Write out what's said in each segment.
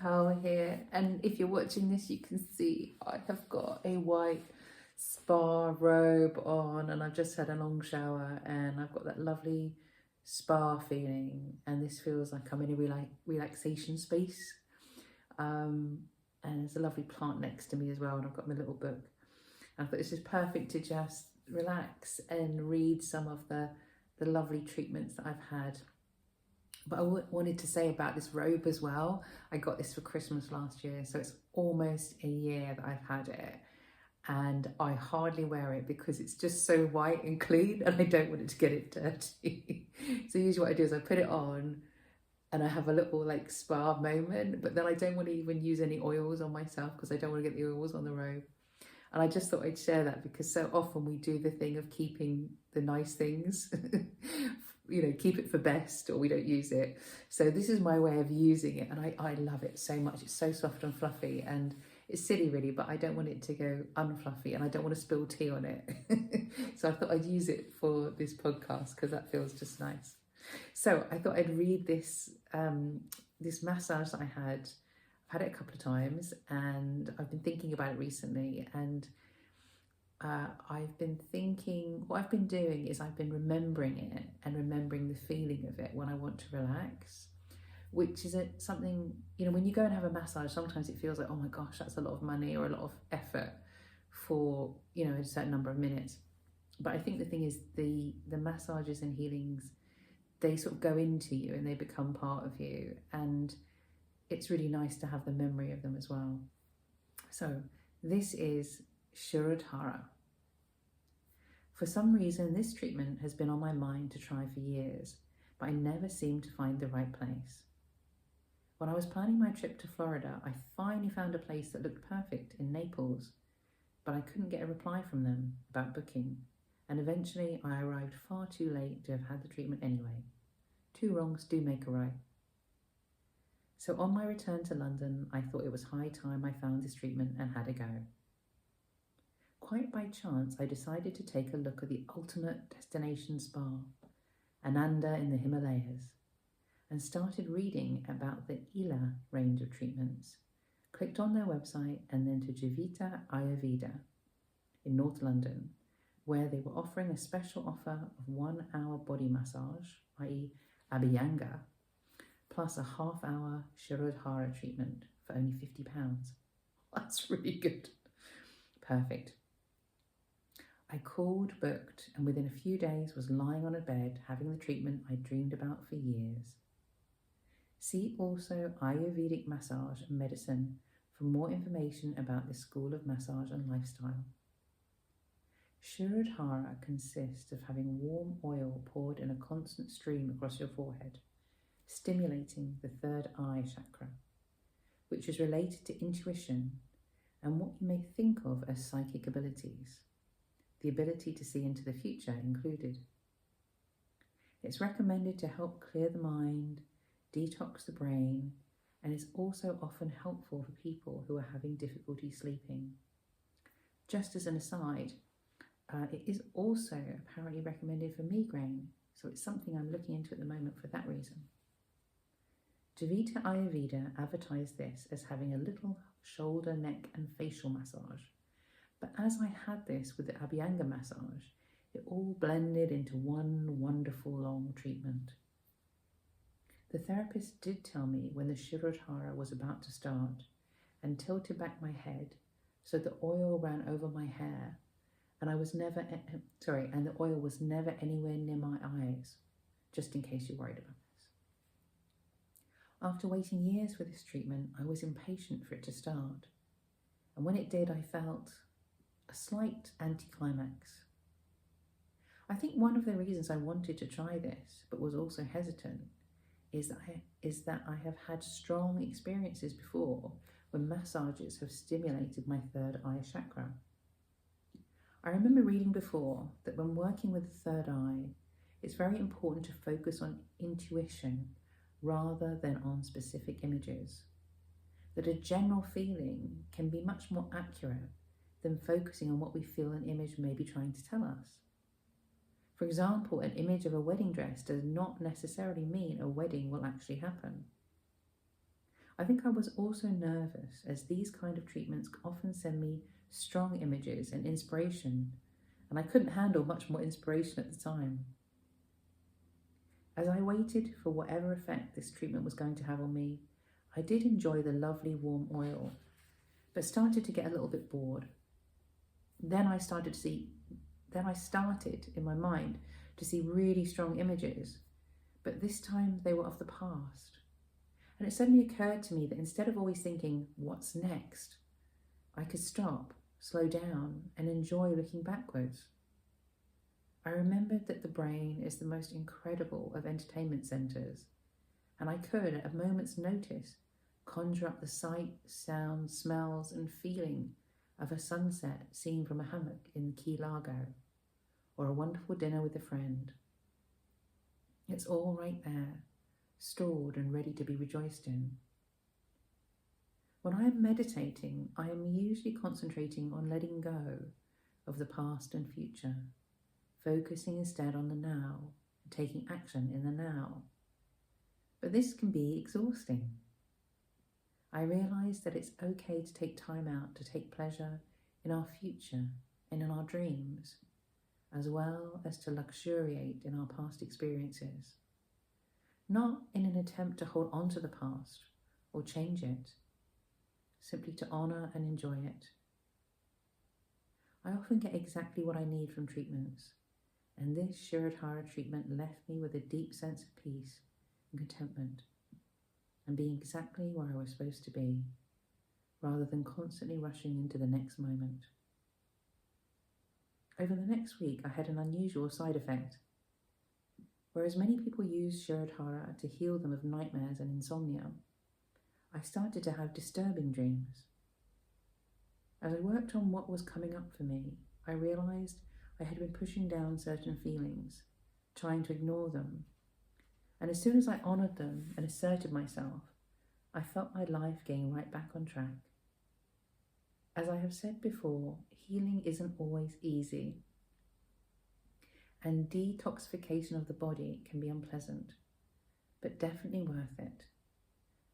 Pearl here, and if you're watching this you can see I have got a white spa robe on, and I've just had a long shower and I've got that lovely spa feeling, and this feels like I'm in a relaxation space. And there's a lovely plant next to me as well, and I've got my little book. And I thought this is perfect to just relax and read some of the lovely treatments that I've had. But I wanted to say about this robe as well. I got this for Christmas last year, so it's almost a year that I've had it. And I hardly wear it because it's just so white and clean, and I don't want it to get it dirty. So usually what I do is I put it on and I have a little like spa moment, but then I don't want to even use any oils on myself because I don't want to get the oils on the robe. And I just thought I'd share that because so often we do the thing of keeping the nice things, you know, keep it for best, or we don't use it. So this is my way of using it, and I love it so much. It's so soft and fluffy, and it's silly really, but I don't want it to go unfluffy, and I don't want to spill tea on it. So I thought I'd use it for this podcast because that feels just nice. So I thought I'd read this this massage that I had. I've had it a couple of times, and I've been thinking about it recently, and I've been thinking, what I've been doing is I've been remembering it and remembering the feeling of it when I want to relax, which is something, you know, when you go and have a massage, sometimes it feels like, oh my gosh, that's a lot of money or a lot of effort for, you know, a certain number of minutes. But I think the thing is the massages and healings, they sort of go into you and they become part of you, and it's really nice to have the memory of them as well. So this is Shirodhara. For some reason, this treatment has been on my mind to try for years, but I never seemed to find the right place. When I was planning my trip to Florida, I finally found a place that looked perfect in Naples, but I couldn't get a reply from them about booking, and eventually I arrived far too late to have had the treatment anyway. Two wrongs do make a right. So on my return to London, I thought it was high time I found this treatment and had a go. Quite by chance, I decided to take a look at the ultimate destination spa, Ananda in the Himalayas, and started reading about the Ila range of treatments. Clicked on their website and then to Jivita Ayurveda in North London, where they were offering a special offer of 1 hour body massage, i.e. Abhyanga, plus a half-hour Shirodhara treatment for only £50. That's really good. Perfect. I called, booked, and within a few days was lying on a bed having the treatment I dreamed about for years. See also Ayurvedic Massage and Medicine for more information about this school of massage and lifestyle. Shirodhara consists of having warm oil poured in a constant stream across your forehead, stimulating the third eye chakra, which is related to intuition and what you may think of as psychic abilities, the ability to see into the future included. It's recommended to help clear the mind, detox the brain, and is also often helpful for people who are having difficulty sleeping. Just as an aside, it is also apparently recommended for migraine, so it's something I'm looking into at the moment for that reason. Jivita Ayurveda advertised this as having a little shoulder, neck and facial massage, but as I had this with the Abhyanga massage, it all blended into one wonderful long treatment. The therapist did tell me when the Shirodhara was about to start and tilted back my head so the oil ran over my hair, and the oil was never anywhere near my eyes, just in case you're worried about this. After waiting years for this treatment, I was impatient for it to start, and when it did, I felt a slight anticlimax. I think one of the reasons I wanted to try this, but was also hesitant, is that I have had strong experiences before when massages have stimulated my third eye chakra. I remember reading before that when working with the third eye, it's very important to focus on intuition rather than on specific images. That a general feeling can be much more accurate than focusing on what we feel an image may be trying to tell us. For example, an image of a wedding dress does not necessarily mean a wedding will actually happen. I think I was also nervous, as these kind of treatments often send me strong images and inspiration, and I couldn't handle much more inspiration at the time. As I waited for whatever effect this treatment was going to have on me, I did enjoy the lovely warm oil, but started to get a little bit bored. Then I started in my mind to see really strong images, but this time they were of the past. And it suddenly occurred to me that instead of always thinking, what's next, I could stop, slow down, and enjoy looking backwards. I remembered that the brain is the most incredible of entertainment centres, and I could, at a moment's notice, conjure up the sight, sound, smells, and feeling of a sunset seen from a hammock in Key Largo, or a wonderful dinner with a friend. It's all right there, stored and ready to be rejoiced in. When I am meditating, I am usually concentrating on letting go of the past and future, focusing instead on the now and taking action in the now. But this can be exhausting. I realize that it's okay to take time out to take pleasure in our future and in our dreams, as well as to luxuriate in our past experiences, not in an attempt to hold on to the past or change it, simply to honour and enjoy it. I often get exactly what I need from treatments, and this Shirodhara treatment left me with a deep sense of peace and contentment, and being exactly where I was supposed to be, rather than constantly rushing into the next moment. Over the next week, I had an unusual side effect. Whereas many people use Shirodhara to heal them of nightmares and insomnia, I started to have disturbing dreams. As I worked on what was coming up for me, I realised I had been pushing down certain feelings, trying to ignore them. And as soon as I honoured them and asserted myself, I felt my life getting right back on track. As I have said before, healing isn't always easy, and detoxification of the body can be unpleasant, but definitely worth it.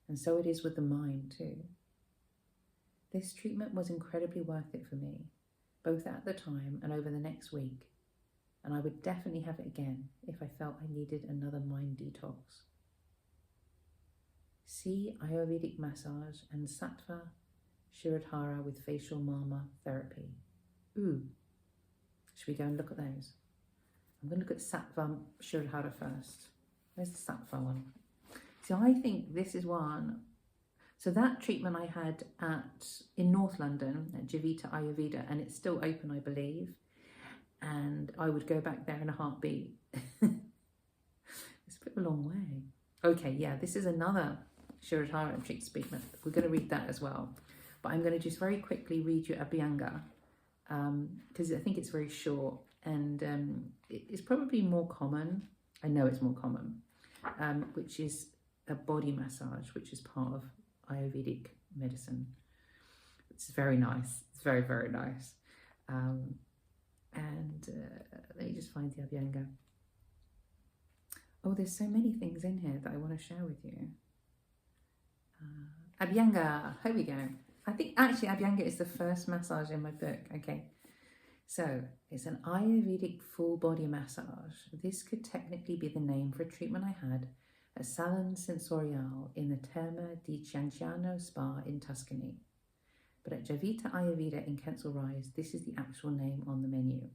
And so it is with the mind too. This treatment was incredibly worth it for me, both at the time and over the next week, and I would definitely have it again if I felt I needed another mind detox. See Ayurvedic Massage and Sattva Shirodhara with facial Marma therapy. Ooh, should we go and look at those? I'm going to look at Sattva Shirodhara first. Where's the Sattva one? So I think this is one. So that treatment I had in North London at Jivita Ayurveda, and it's still open, I believe. And I would go back there in a heartbeat. It's a bit of a long way. Okay, yeah, this is another Shirodhara treatment. We're going to read that as well. But I'm going to just very quickly read you Abhyanga, because I think it's very short, and it's probably more common. I know it's more common, which is a body massage, which is part of Ayurvedic medicine. It's very nice. It's very, very nice. Let me just find the Abhyanga. Oh, there's so many things in here that I want to share with you. Abhyanga, here we go. I think actually Abhyanga is the first massage in my book. Okay, so it's an Ayurvedic full body massage. This could technically be the name for a treatment I had at Salon Sensorial in the Terma di Cianciano Spa in Tuscany. But at Jivita Ayurveda in Kensal Rise, this is the actual name on the menu.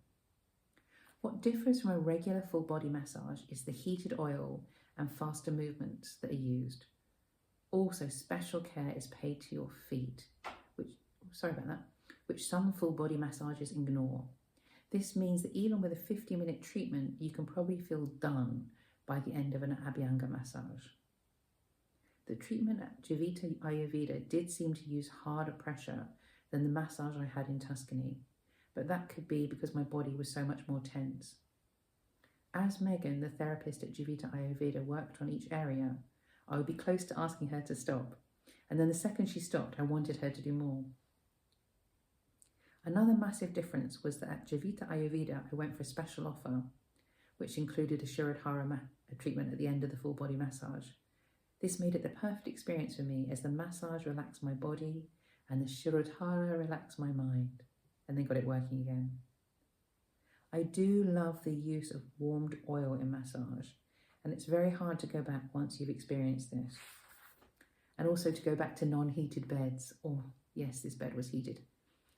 What differs from a regular full body massage is the heated oil and faster movements that are used. Also, special care is paid to your feet, which some full body massages ignore. This means that even with a 50-minute treatment, you can probably feel done by the end of an Abhyanga massage. The treatment at Jivita Ayurveda did seem to use harder pressure than the massage I had in Tuscany, but that could be because my body was so much more tense. As Megan, the therapist at Jivita Ayurveda, worked on each area, I would be close to asking her to stop, and then the second she stopped, I wanted her to do more. Another massive difference was that at Jivita Ayurveda, I went for a special offer, which included a Shirodhara treatment at the end of the full body massage. This made it the perfect experience for me as the massage relaxed my body and the Shirodhara relaxed my mind, and then got it working again. I do love the use of warmed oil in massage, and it's very hard to go back once you've experienced this. And also to go back to non-heated beds. Oh, yes, this bed was heated.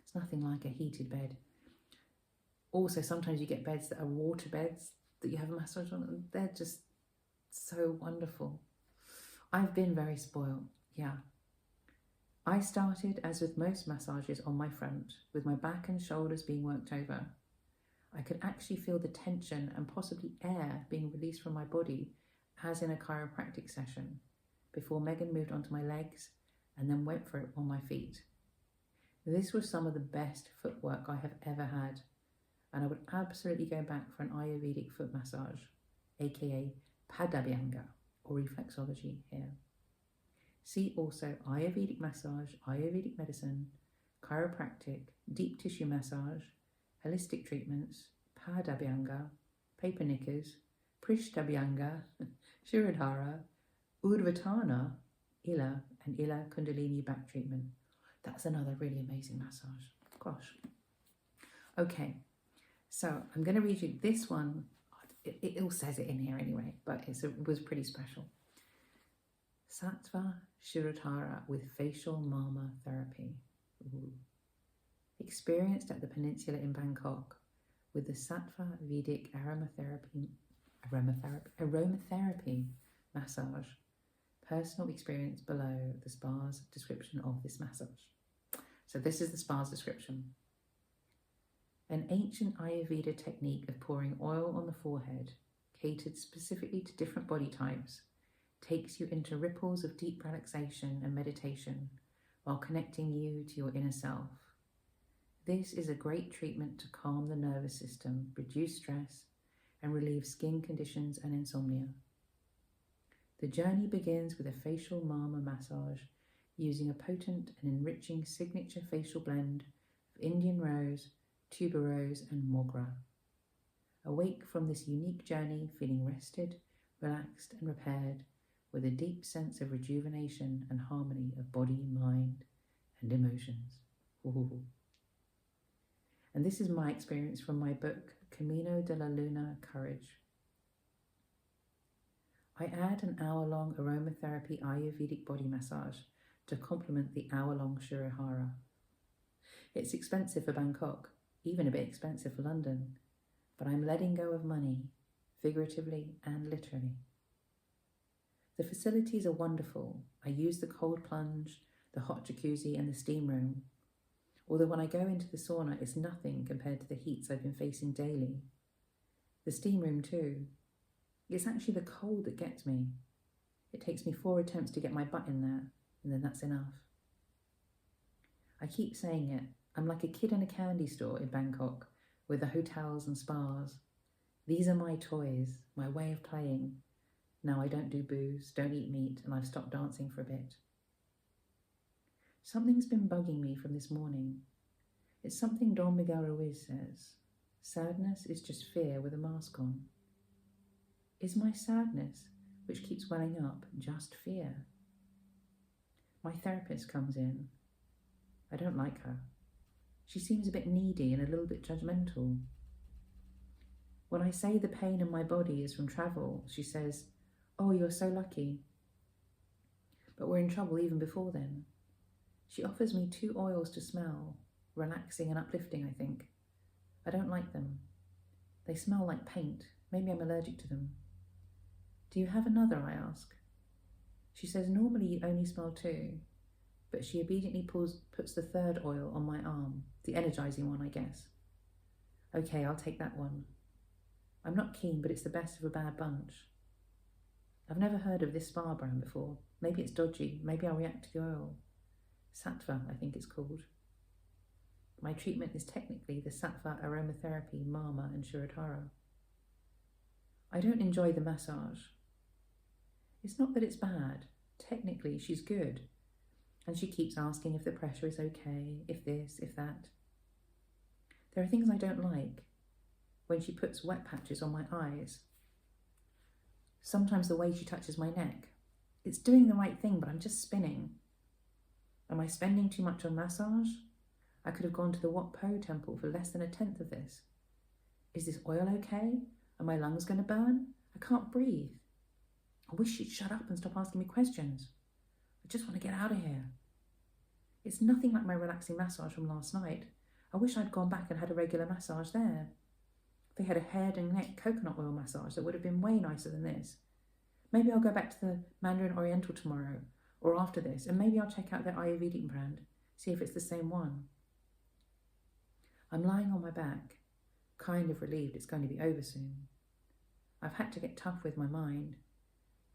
It's nothing like a heated bed. Also, sometimes you get beds that are water beds that you have a massage on, and they're just so wonderful. I've been very spoiled, yeah. I started, as with most massages, on my front, with my back and shoulders being worked over. I could actually feel the tension and possibly air being released from my body, as in a chiropractic session, before Megan moved onto my legs and then went for it on my feet. This was some of the best footwork I have ever had, and I would absolutely go back for an Ayurvedic foot massage, aka Abhyanga, or reflexology here. See also Ayurvedic massage, Ayurvedic medicine, chiropractic, deep tissue massage, holistic treatments, Abhyanga, paper knickers, Abhyanga, Shirodhara, Udvatana, Ila, and Ila Kundalini back treatment. That's another really amazing massage. Gosh. Okay, so I'm going to read you this one. It all says it in here anyway, but it was pretty special. Sattva Shirodhara with facial Marma therapy. Ooh. Experienced at the peninsula in Bangkok with the Sattva Vedic aromatherapy massage. Personal experience below the spa's description of this massage. So this is the spa's description. An ancient Ayurveda technique of pouring oil on the forehead, catered specifically to different body types, takes you into ripples of deep relaxation and meditation while connecting you to your inner self. This is a great treatment to calm the nervous system, reduce stress, and relieve skin conditions and insomnia. The journey begins with a facial Marma massage using a potent and enriching signature facial blend of Indian rose, tuberose, and mogra. Awake from this unique journey feeling rested, relaxed, and repaired with a deep sense of rejuvenation and harmony of body, mind, and emotions. Ooh. And this is my experience from my book, Camino de la Luna, Courage. I add an hour-long aromatherapy Ayurvedic body massage to complement the hour-long Shirodhara. It's expensive for Bangkok, even a bit expensive for London, but I'm letting go of money, figuratively and literally. The facilities are wonderful. I use the cold plunge, the hot jacuzzi, and the steam room. Although when I go into the sauna, it's nothing compared to the heats I've been facing daily. The steam room too. It's actually the cold that gets me. It takes me 4 attempts to get my butt in there, and then that's enough. I keep saying it. I'm like a kid in a candy store in Bangkok with the hotels and spas. These are my toys, my way of playing. Now I don't do booze, don't eat meat, and I've stopped dancing for a bit. Something's been bugging me from this morning. It's something Don Miguel Ruiz says. Sadness is just fear with a mask on. Is my sadness, which keeps welling up, just fear? My therapist comes in. I don't like her. She seems a bit needy and a little bit judgmental. When I say the pain in my body is from travel, she says, "Oh, you're so lucky." But we're in trouble even before then. She offers me 2 oils to smell, relaxing and uplifting, I think. I don't like them. They smell like paint. Maybe I'm allergic to them. Do you have another, I ask. She says normally you only smell 2, but she obediently puts the 3rd oil on my arm, the energizing one, I guess. Okay, I'll take that one. I'm not keen, but it's the best of a bad bunch. I've never heard of this spa brand before. Maybe it's dodgy. Maybe I'll react to the oil. Sattva, I think it's called. My treatment is technically the Sattva aromatherapy, Marma, and Shirodhara. I don't enjoy the massage. It's not that it's bad. Technically, she's good. And she keeps asking if the pressure is okay, if this, if that. There are things I don't like. When she puts wet patches on my eyes. Sometimes the way she touches my neck. It's doing the right thing, but I'm just spinning. Am I spending too much on massage? I could have gone to the Wat Po temple for less than 1/10 of this. Is this oil okay? Are my lungs going to burn? I can't breathe. I wish she'd shut up and stop asking me questions. I just want to get out of here. It's nothing like my relaxing massage from last night. I wish I'd gone back and had a regular massage there. They had a head and neck coconut oil massage that would have been way nicer than this. Maybe I'll go back to the Mandarin Oriental tomorrow or after this, and maybe I'll check out their Ayurvedic brand, see if it's the same one. I'm lying on my back, kind of relieved it's going to be over soon. I've had to get tough with my mind.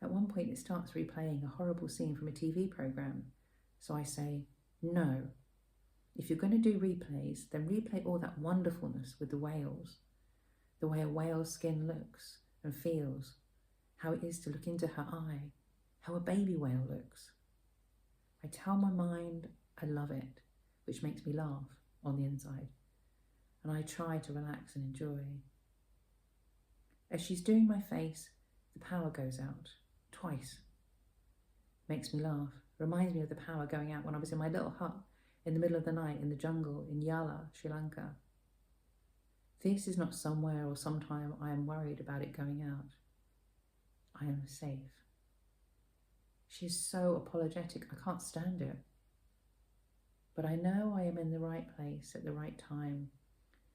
At one point it starts replaying a horrible scene from a TV programme, so I say, no. If you're going to do replays, then replay all that wonderfulness with the whales, the way a whale's skin looks and feels, how it is to look into her eye, how a baby whale looks. I tell my mind I love it, which makes me laugh on the inside, and I try to relax and enjoy. As she's doing my face, the power goes out, twice. Makes me laugh, reminds me of the power going out when I was in my little hut in the middle of the night in the jungle in Yala, Sri Lanka. This is not somewhere or sometime I am worried about it going out. I am safe. She is so apologetic, I can't stand it. But I know I am in the right place at the right time,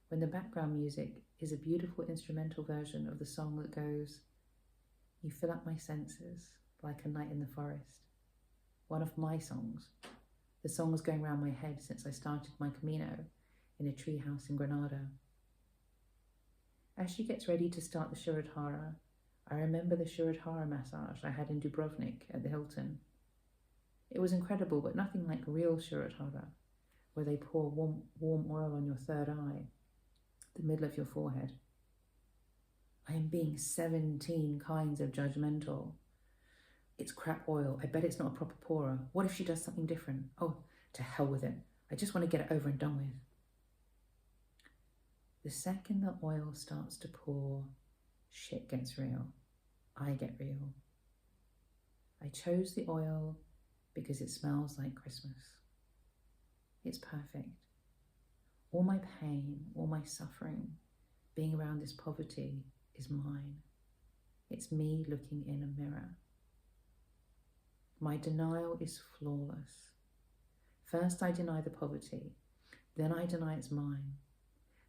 when the background music is a beautiful instrumental version of the song that goes, "You fill up my senses like a night in the forest." One of my songs. The song was going round my head since I started my Camino in a tree house in Granada. As she gets ready to start the Shirodhara, I remember the Shirodhara massage I had in Dubrovnik at the Hilton. It was incredible, but nothing like real Shirodhara, where they pour warm oil on your third eye, the middle of your forehead. I am being 17 kinds of judgmental. It's crap oil. I bet it's not a proper pourer. What if she does something different? Oh, to hell with it. I just want to get it over and done with. The second the oil starts to pour, shit gets real. I get real. I chose the oil because it smells like Christmas. It's perfect. All my pain, all my suffering, being around this poverty is mine. It's me looking in a mirror. My denial is flawless. First I deny the poverty, then I deny it's mine.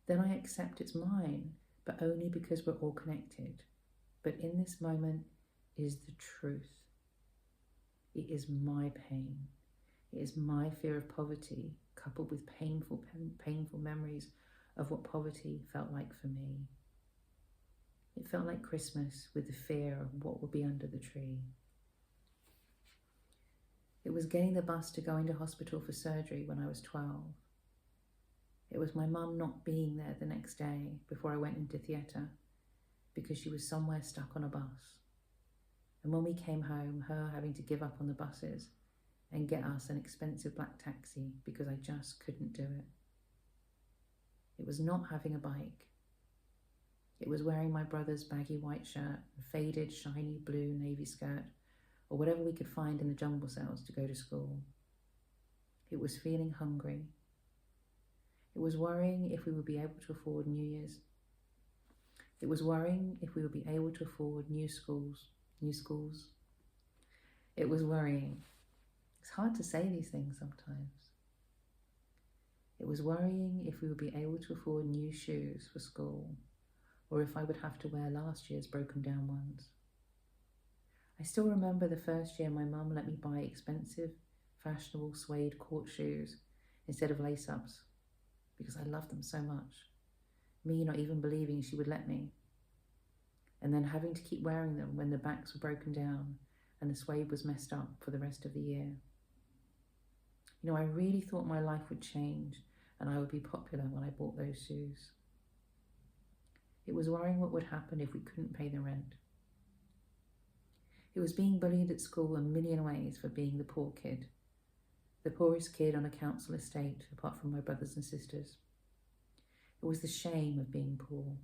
Then I accept it's mine, but only because we're all connected. But in this moment is the truth. It is my pain. It is my fear of poverty, coupled with painful memories of what poverty felt like for me. It felt like Christmas with the fear of what would be under the tree. It was getting the bus to go into hospital for surgery when I was 12. It was my mum not being there the next day before I went into theatre because she was somewhere stuck on a bus. And when we came home, her having to give up on the buses and get us an expensive black taxi because I just couldn't do it. It was not having a bike. It was wearing my brother's baggy white shirt and faded, shiny blue navy skirt, or whatever we could find in the jumble sales to go to school. It was feeling hungry. It was worrying if we would be able to afford New Year's. It was worrying if we would be able to afford new schools. It was worrying. It's hard to say these things sometimes. It was worrying if we would be able to afford new shoes for school, or if I would have to wear last year's broken down ones. I still remember the first year my mum let me buy expensive, fashionable suede court shoes instead of lace-ups because I loved them so much. Me not even believing she would let me. And then having to keep wearing them when the backs were broken down and the suede was messed up for the rest of the year. You know, I really thought my life would change and I would be popular when I bought those shoes. It was worrying what would happen if we couldn't pay the rent. It was being bullied at school a million ways for being the poor kid, the poorest kid on a council estate apart from my brothers and sisters. It was the shame of being poor.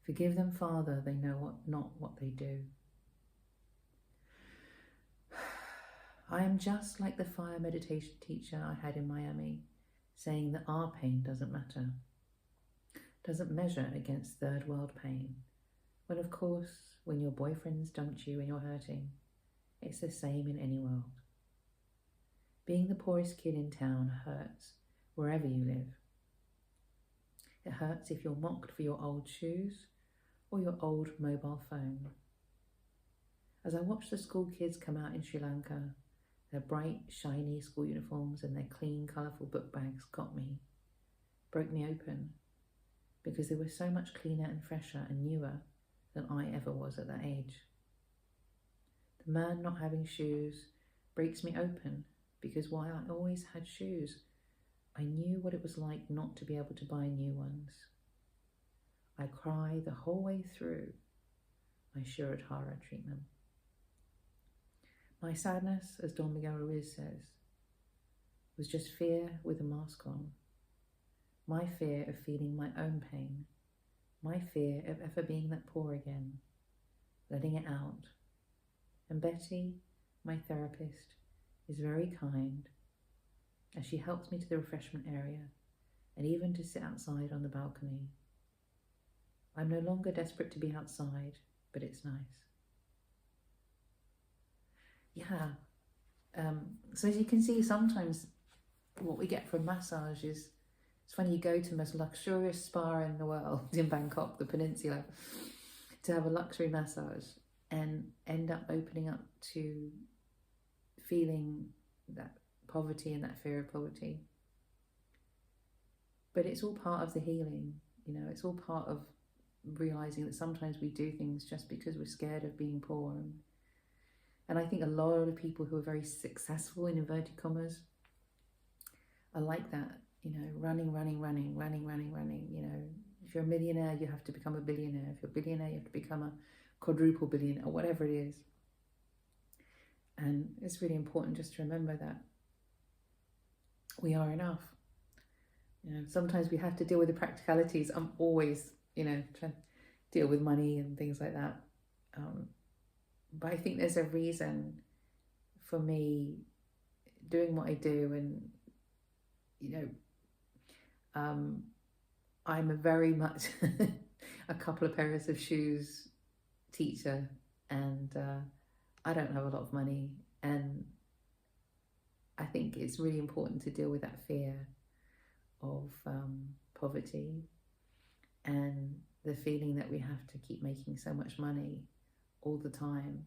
Forgive them, Father, they know not what they do. I am just like the fire meditation teacher I had in Miami, saying that our pain doesn't matter, doesn't measure against third world pain. When of course, when your boyfriend's dumped you and you're hurting, it's the same in any world. Being the poorest kid in town hurts wherever you live. It hurts if you're mocked for your old shoes or your old mobile phone. As I watch the school kids come out in Sri Lanka, their bright, shiny school uniforms and their clean, colourful book bags got me, broke me open, because they were so much cleaner and fresher and newer than I ever was at that age. The man not having shoes breaks me open, because while I always had shoes, I knew what it was like not to be able to buy new ones. I cry the whole way through my Shirodhara treatment. My sadness, as Don Miguel Ruiz says, was just fear with a mask on. My fear of feeling my own pain. My fear of ever being that poor again. Letting it out. And Betty, my therapist, is very kind, as she helps me to the refreshment area and even to sit outside on the balcony. I'm no longer desperate to be outside, but it's nice. So as you can see, sometimes what we get from massage is, it's funny, you go to the most luxurious spa in the world, in Bangkok, the peninsula, to have a luxury massage and end up opening up to feeling that poverty and that fear of poverty. But it's all part of the healing, you know, it's all part of realising that sometimes we do things just because we're scared of being poor. And I think a lot of people who are very successful, in inverted commas, are like that, you know, running. You know, if you're a millionaire, you have to become a billionaire. If you're a billionaire, you have to become a quadruple billionaire, or whatever it is. And it's really important just to remember that we are enough. You know, sometimes we have to deal with the practicalities. I'm always, you know, trying to deal with money and things like that. But I think there's a reason for me doing what I do, and you know, I'm a very much a couple of pairs of shoes teacher, and I don't have a lot of money, and I think it's really important to deal with that fear of poverty and the feeling that we have to keep making so much money all the time.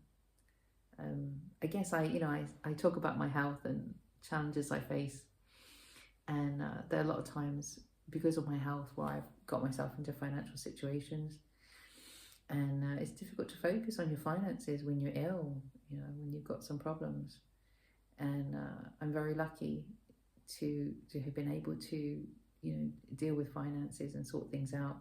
I guess I talk about my health and challenges I face, and there are a lot of times because of my health where I've got myself into financial situations, and it's difficult to focus on your finances when you're ill, you know, when you've got some problems. And I'm very lucky to have been able to, you know, deal with finances and sort things out.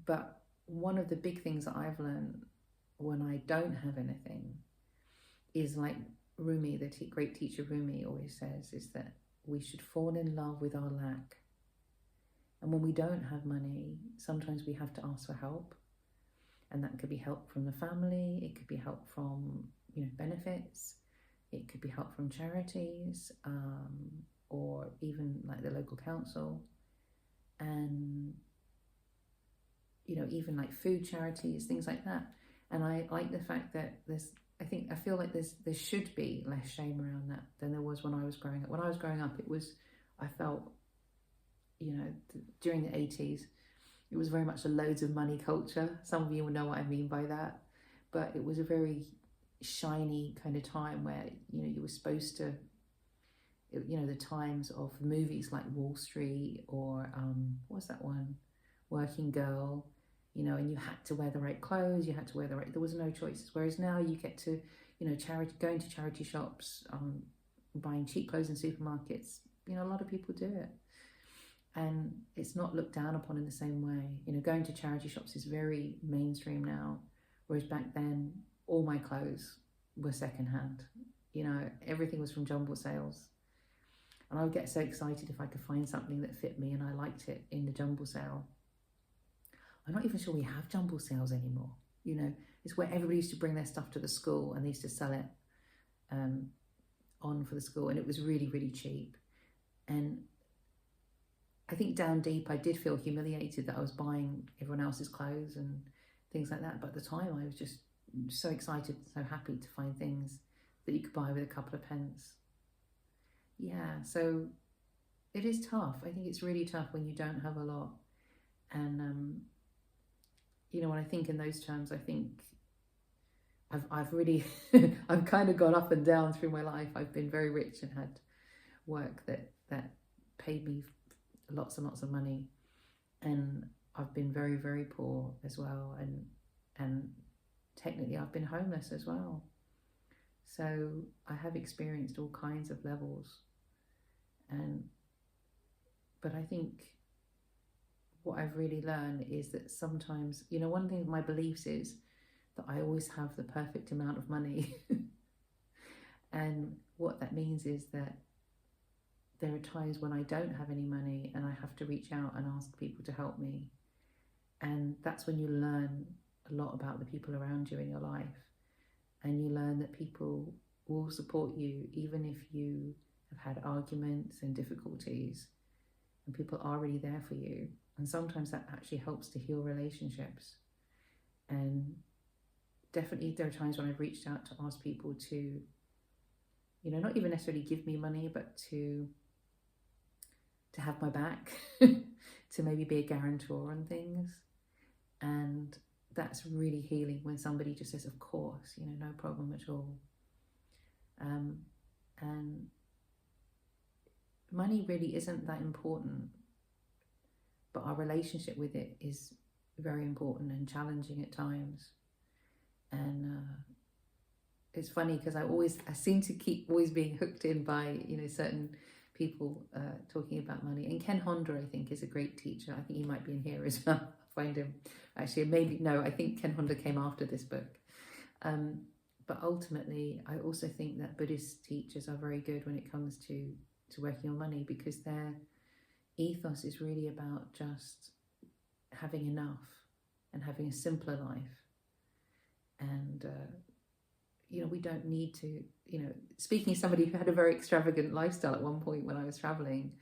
But one of the big things that I've learned when I don't have anything is, like Rumi, the great teacher Rumi always says, is that we should fall in love with our lack. And when we don't have money, sometimes we have to ask for help. And that could be help from the family, it could be help from, you know, benefits, it could be help from charities, or even like the local council, and you know, even like food charities, things like that. And I like the fact that I feel like there should be less shame around that than there was when I was growing up. When I was growing up, I felt, you know, during the 80s, it was very much a loads of money culture. Some of you will know what I mean by that. But it was a very shiny kind of time where, you know, you were supposed to, you know, the times of movies like Wall Street or, what's that one? Working Girl, you know, and you had to wear the right clothes, you had to wear the right, there was no choices. Whereas now you get to, you know, going to charity shops, buying cheap clothes in supermarkets. You know, a lot of people do it. And it's not looked down upon in the same way. You know, going to charity shops is very mainstream now, whereas back then, all my clothes were secondhand. You know, everything was from jumble sales. And I would get so excited if I could find something that fit me and I liked it in the jumble sale. I'm not even sure we have jumble sales anymore. You know, It's where everybody used to bring their stuff to the school and they used to sell it on for the school, and it was really, really cheap. And I think down deep I did feel humiliated that I was buying everyone else's clothes and things like that, but at the time I was just so excited, so happy to find things that you could buy with a couple of pence. Yeah, so it is tough. I think it's really tough when you don't have a lot. And you know, when I think in those terms, I think I've really I've kind of gone up and down through my life. I've been very rich and had work that paid me lots and lots of money, and I've been very, very poor as well, and technically I've been homeless as well. So I have experienced all kinds of levels, but I think what I've really learned is that sometimes, you know, one thing of my beliefs is that I always have the perfect amount of money. And what that means is that there are times when I don't have any money and I have to reach out and ask people to help me. And that's when you learn a lot about the people around you in your life. And you learn that people will support you even if you have had arguments and difficulties, and people are really there for you. And sometimes that actually helps to heal relationships. And definitely there are times when I've reached out to ask people to, you know, not even necessarily give me money, but to have my back, to maybe be a guarantor on things. And that's really healing when somebody just says, of course, you know, no problem at all. And money really isn't that important, but our relationship with it is very important and challenging at times. And it's funny because I seem to keep always being hooked in by, you know, certain people talking about money. And Ken Honda, I think, is a great teacher. I think he might be in here as well. I find him actually, maybe, no, I think Ken Honda came after this book. But ultimately, I also think that Buddhist teachers are very good when it comes to working on money, because their ethos is really about just having enough and having a simpler life. And you know, we don't need to, you know, speaking as somebody who had a very extravagant lifestyle at one point when I was traveling,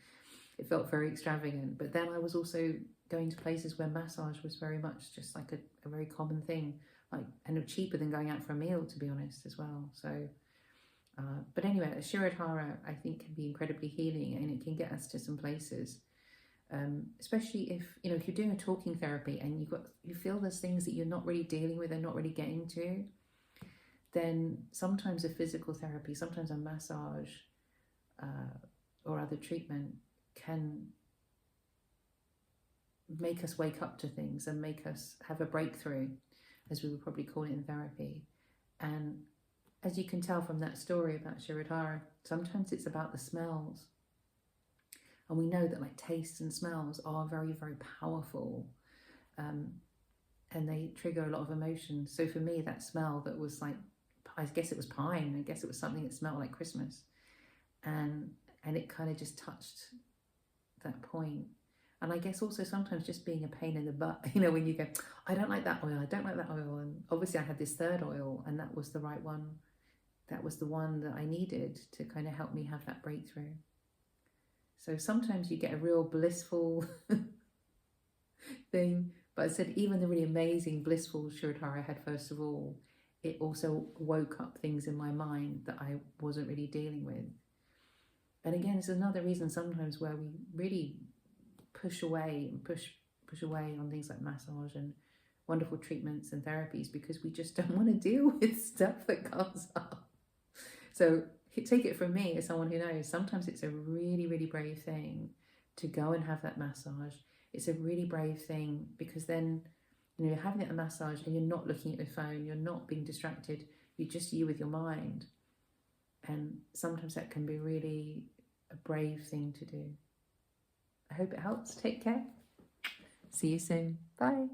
it felt very extravagant. But then I was also going to places where massage was very much just like a very common thing, like, and cheaper than going out for a meal, to be honest, as well. So but anyway, Shirodhara, I think, can be incredibly healing, and it can get us to some places, especially if, you know, if you're doing a talking therapy and you feel there's things that you're not really dealing with and not really getting to, then sometimes a physical therapy, sometimes a massage or other treatment can make us wake up to things and make us have a breakthrough, as we would probably call it in therapy. And as you can tell from that story about Shirodhara, sometimes it's about the smells. And we know that like tastes and smells are very, very powerful. And they trigger a lot of emotions. So for me, that smell that was like, I guess it was pine. I guess it was something that smelled like Christmas. And it kind of just touched that point. And I guess also sometimes just being a pain in the butt, you know, when you go, I don't like that oil, I don't like that oil. And obviously I had this third oil, and that was the right one. That was the one that I needed to kind of help me have that breakthrough. So sometimes you get a real blissful thing. But I said, even the really amazing, blissful Shirodhara I had, first of all, it also woke up things in my mind that I wasn't really dealing with. And again, it's another reason sometimes where we really push away and push away on things like massage and wonderful treatments and therapies, because we just don't want to deal with stuff that comes up. So take it from me as someone who knows, sometimes it's a really, really brave thing to go and have that massage. It's a really brave thing, because then, you know, you're having that massage and you're not looking at your phone, you're not being distracted, you're just you with your mind. And sometimes that can be really a brave thing to do. I hope it helps. Take care. See you soon. Bye.